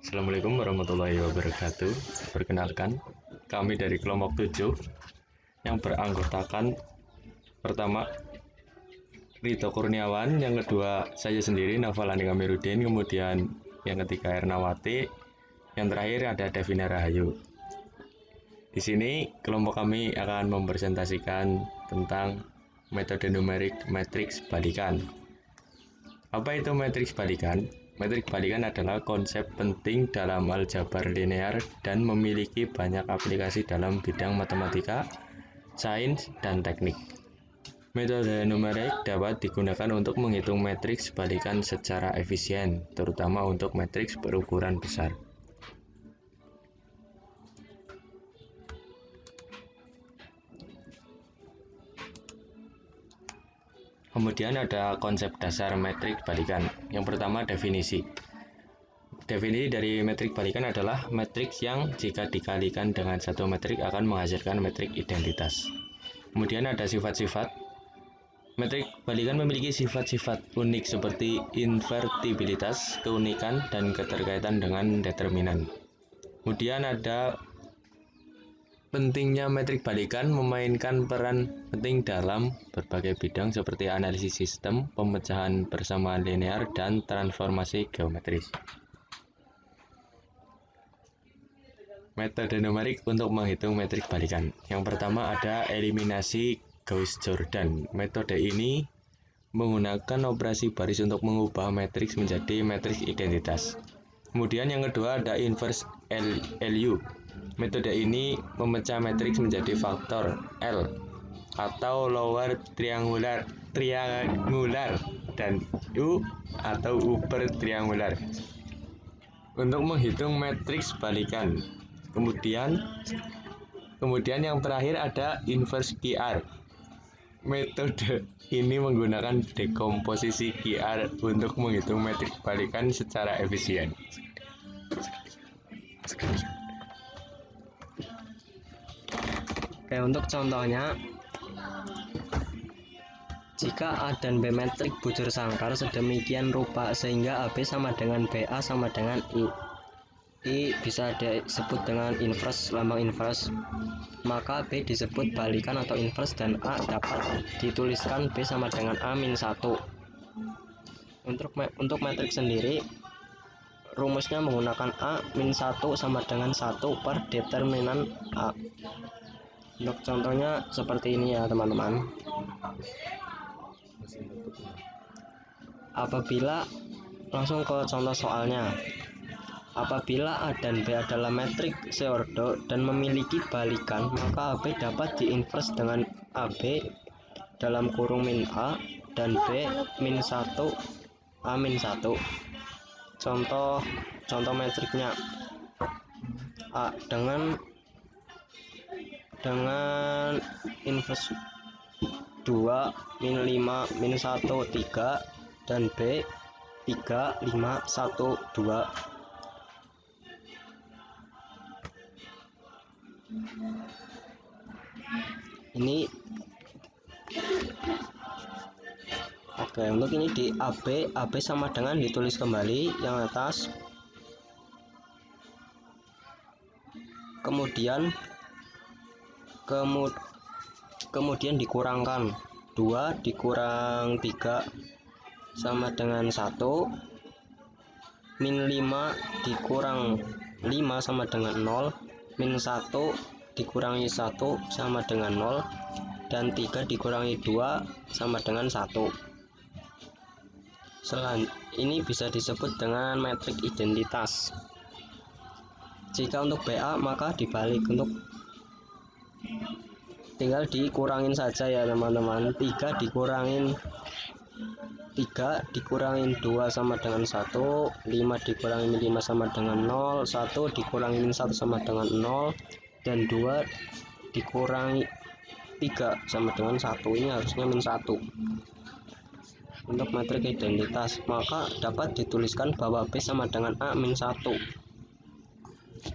Assalamualaikum warahmatullahi wabarakatuh. Perkenalkan, kami dari kelompok 7 yang beranggotakan pertama Rito Kurniawan, yang kedua saya sendiri Naval Andika Amiruddin, kemudian yang ketiga Ernawati, yang terakhir ada Devina Rahayu. Di sini kelompok kami akan mempresentasikan tentang metode numerik matriks balikan. Apa itu matriks balikan? Matriks balikan adalah konsep penting dalam aljabar linear dan memiliki banyak aplikasi dalam bidang matematika, sains, dan teknik. Metode numerik dapat digunakan untuk menghitung matriks balikan secara efisien, terutama untuk matriks berukuran besar. Kemudian ada konsep dasar matriks balikan. Yang pertama, definisi. Definisi dari matriks balikan adalah matriks yang jika dikalikan dengan satu matriks akan menghasilkan matriks identitas. Kemudian ada sifat-sifat. Matriks balikan memiliki sifat-sifat unik seperti invertibilitas, keunikan, dan keterkaitan dengan determinan. Kemudian ada pentingnya matriks balikan memainkan peran penting dalam berbagai bidang seperti analisis sistem, pemecahan persamaan linear, dan transformasi geometris. Metode numerik untuk menghitung matriks balikan. Yang pertama ada eliminasi Gauss-Jordan. Metode ini menggunakan operasi baris untuk mengubah matriks menjadi matriks identitas. Kemudian yang kedua ada inverse LU. Metode ini memecah matriks menjadi faktor L atau lower triangular dan U atau upper triangular untuk menghitung matriks balikan. Kemudian yang terakhir ada inverse QR. Metode ini menggunakan dekomposisi QR untuk menghitung matriks balikan secara efisien. Oke, untuk contohnya, jika A dan B metrik bujur sangkar sedemikian rupa sehingga AB sama dengan BA sama dengan I bisa disebut dengan inverse, lambang inverse, maka B disebut balikan atau inverse dan A dapat dituliskan B sama dengan A-1. Untuk metrik sendiri, rumusnya menggunakan A-1 sama dengan 1 per determinan A. Untuk contohnya seperti ini ya teman-teman. Apabila langsung ke contoh soalnya, apabila A dan B adalah metrik seordo dan memiliki balikan, maka AB dapat diinverse dengan AB dalam kurung min A dan B min 1 A min 1. Contoh metriknya A dengan inverse 2 min 5 min 1 3 dan B 3 5 1 2. Ini oke, untuk ini di AB sama dengan ditulis kembali yang atas, kemudian dikurangkan 2 dikurang 3 sama dengan 1, min 5 dikurang 5 sama dengan 0, min 1 dikurangi 1 sama dengan 0, dan 3 dikurangi 2 sama dengan 1. Ini bisa disebut dengan metrik identitas. Jika untuk BA maka dibalik, untuk tinggal dikurangin saja ya teman-teman. 3 dikurangin 2 sama dengan 1, 5 dikurangi 5 sama dengan 0, 1 dikurangi 1 sama dengan 0, dan 2 dikurangi 3 sama dengan 1. Ini harusnya min 1. Untuk metrik identitas, maka dapat dituliskan bahwa B sama dengan A min 1.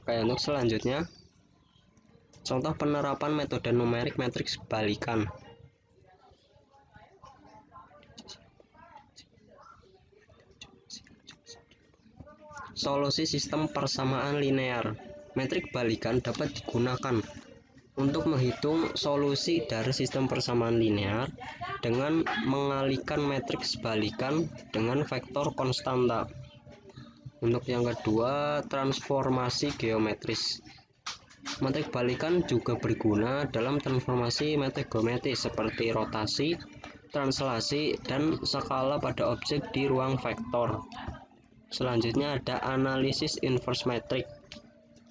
Oke, untuk selanjutnya, contoh penerapan metode numerik matriks balikan. Solusi sistem persamaan linear. Metrik balikan dapat digunakan untuk menghitung solusi dari sistem persamaan linear dengan mengalihkan matriks balikan dengan vektor konstanta. Untuk yang kedua, transformasi geometris. Metrik balikan juga berguna dalam transformasi metrik geometris seperti rotasi, translasi, dan skala pada objek di ruang vektor. Selanjutnya ada analisis inverse metrik.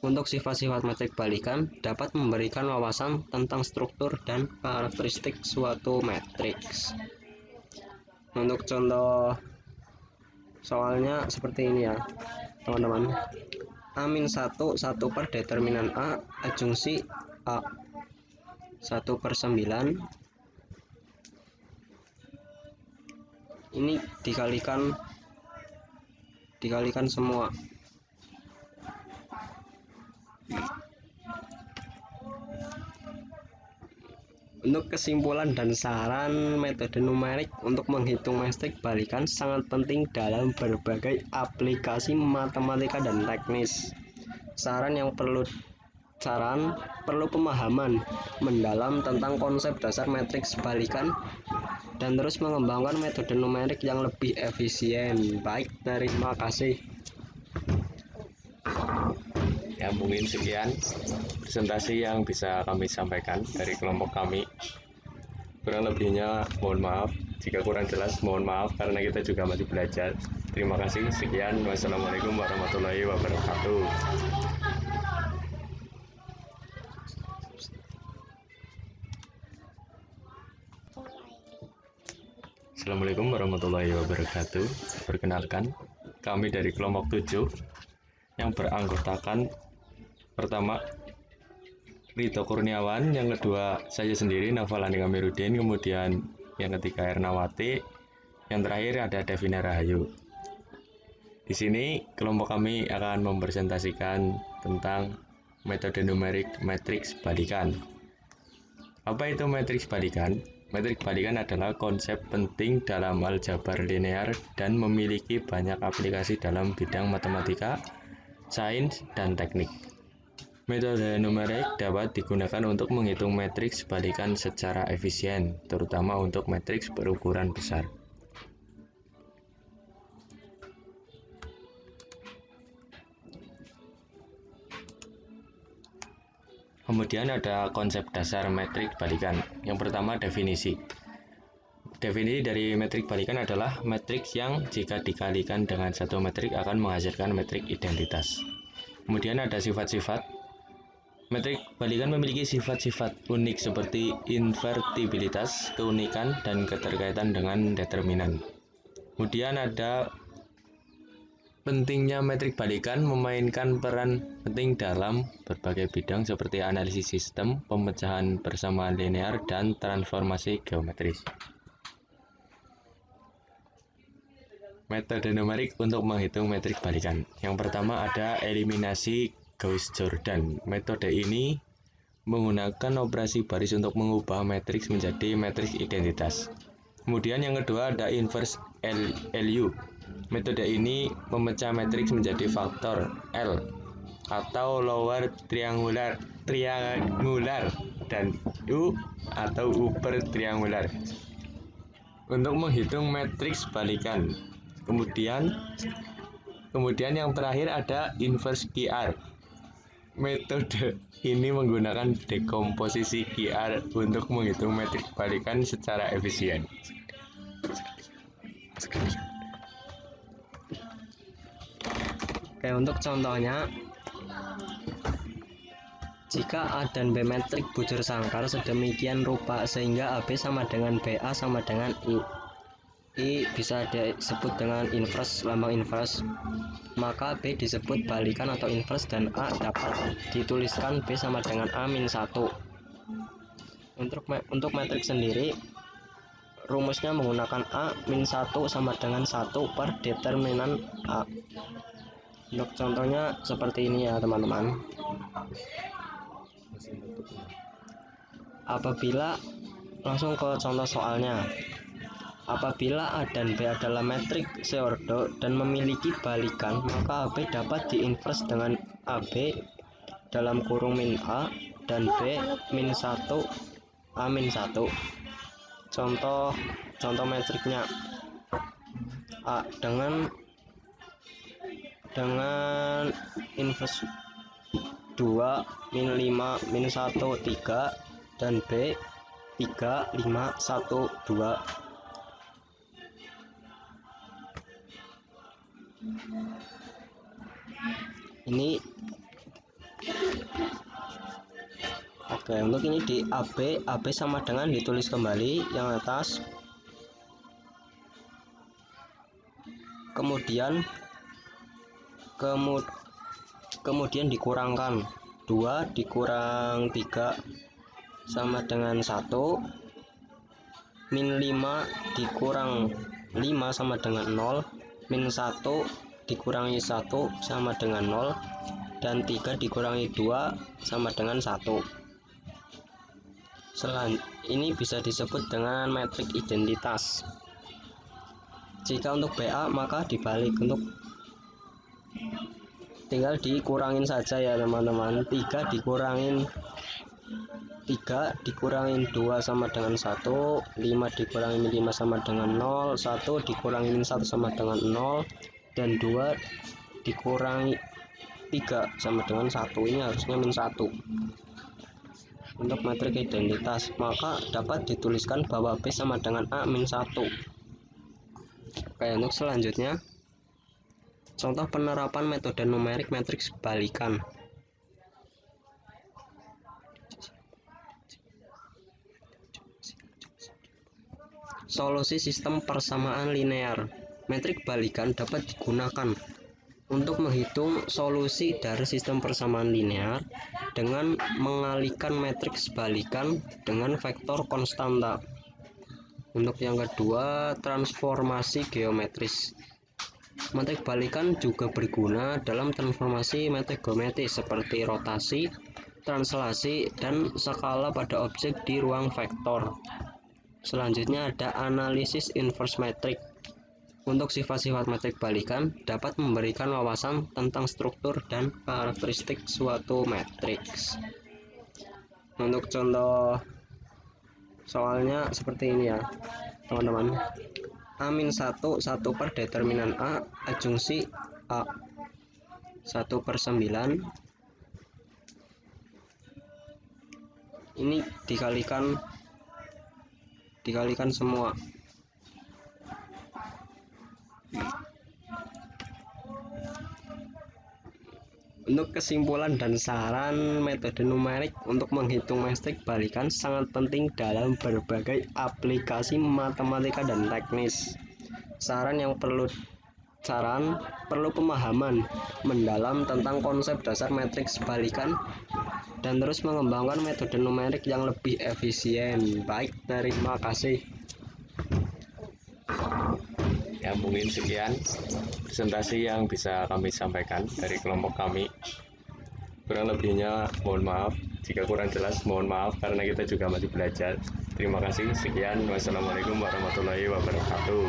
Untuk sifat-sifat metrik balikan dapat memberikan wawasan tentang struktur dan karakteristik suatu matriks. Untuk contoh soalnya seperti ini ya teman-teman. A-1 1 per determinan A adjungsi A 1/9 ini dikalikan semua. Untuk kesimpulan dan saran, metode numerik untuk menghitung metrik balikan sangat penting dalam berbagai aplikasi matematika dan teknis. Saran perlu pemahaman mendalam tentang konsep dasar metrik balikan dan terus mengembangkan metode numerik yang lebih efisien. Baik, terima kasih. Ya, mungkin sekian presentasi yang bisa kami sampaikan dari kelompok kami. Kurang lebihnya mohon maaf, jika kurang jelas mohon maaf karena kita juga masih belajar. Terima kasih, sekian. Wassalamualaikum warahmatullahi wabarakatuh. Assalamualaikum warahmatullahi wabarakatuh. Perkenalkan, kami dari kelompok 7 yang beranggotakan pertama Rito Kurniawan, yang kedua saya sendiri Naufal Andika Amiruddin, kemudian yang ketiga Ernawati, yang terakhir ada Devina Rahayu. Di sini kelompok kami akan mempresentasikan tentang metode numerik matriks balikan. Apa itu matriks balikan? Metrik balikan adalah konsep penting dalam aljabar linear dan memiliki banyak aplikasi dalam bidang matematika, sains, dan teknik. Metode numerik dapat digunakan untuk menghitung matriks balikan secara efisien, terutama untuk matriks berukuran besar. Kemudian ada konsep dasar metrik balikan. Yang pertama, definisi. Definisi dari metrik balikan adalah matriks yang jika dikalikan dengan satu metrik akan menghasilkan metrik identitas. Kemudian ada sifat-sifat. Metrik balikan memiliki sifat-sifat unik seperti invertibilitas, keunikan, dan keterkaitan dengan determinan. Kemudian ada pentingnya metrik balikan memainkan peran penting dalam berbagai bidang seperti analisis sistem, pemecahan persamaan linear, dan transformasi geometris. Metode numerik untuk menghitung metrik balikan. Yang pertama ada eliminasi Gauss-Jordan. Metode ini menggunakan operasi baris untuk mengubah matriks menjadi matriks identitas. Kemudian yang kedua ada inverse LU. Metode ini memecah matriks menjadi faktor L atau lower triangular dan U atau upper triangular untuk menghitung matriks balikan. Kemudian yang terakhir ada inverse QR. Metode ini menggunakan dekomposisi QR untuk menghitung metrik balikan secara efisien. Oke, untuk contohnya, jika A dan B metrik bujur sangkar sedemikian rupa sehingga AB sama dengan BA sama dengan I bisa disebut dengan inverse, lambang inverse, maka B disebut balikan atau inverse dan A dapat dituliskan B sama dengan A-1. Untuk metrik sendiri, rumusnya menggunakan A-1 sama dengan 1 per determinan A. Untuk contohnya seperti ini ya teman-teman. Apabila langsung ke contoh soalnya, Apabila A dan B adalah metrik seordo dan memiliki balikan, maka AB dapat diinvers dengan AB dalam kurung min A dan B min 1 A min 1. Contoh metriknya A dengan inverse 2 min 5 min 1 3 dan B 3 5 1 2. Ini oke, untuk ini di AB sama dengan ditulis kembali yang atas, kemudian dikurangkan 2 dikurang 3 sama dengan 1, min 5 dikurang 5 sama dengan 0, min 1 dikurangi 1 sama dengan 0, dan 3 dikurangi 2 sama dengan 1. Ini bisa disebut dengan metrik identitas. Jika untuk BA maka dibalik, untuk tinggal dikurangin saja ya teman-teman. 3 dikurangin 2 sama dengan 1, 5 dikurangi 5 sama dengan 0, 1 dikurangi 1 sama dengan 0, dan 2 dikurangi 3 sama dengan 1. Ini harusnya min 1. Untuk metrik identitas maka dapat dituliskan bahwa B sama dengan A min 1. Oke, untuk selanjutnya contoh penerapan metode numerik metrik balikan. Solusi sistem persamaan linear. Metrik balikan dapat digunakan untuk menghitung solusi dari sistem persamaan linear dengan mengalihkan matriks balikan dengan vektor konstanta. Untuk yang kedua, transformasi geometris. Metrik balikan juga berguna dalam transformasi metrik geometris seperti rotasi, translasi, dan skala pada objek di ruang vektor. Selanjutnya ada analisis inverse metrik. Untuk sifat-sifat metrik balikan dapat memberikan wawasan tentang struktur dan karakteristik suatu matriks. Untuk contoh soalnya seperti ini ya teman-teman. A-1 1 per determinan A adjungsi A 1/9. Ini dikalikan semua. Untuk kesimpulan dan saran, metode numerik untuk menghitung metrik balikan sangat penting dalam berbagai aplikasi matematika dan teknis. Saran perlu pemahaman mendalam tentang konsep dasar metrik balikan dan terus mengembangkan metode numerik yang lebih efisien. Baik, terima kasih. Ya, mungkin sekian presentasi yang bisa kami sampaikan dari kelompok kami. Kurang lebihnya mohon maaf, jika kurang jelas mohon maaf karena kita juga masih belajar. Terima kasih, sekian, wassalamualaikum warahmatullahi wabarakatuh.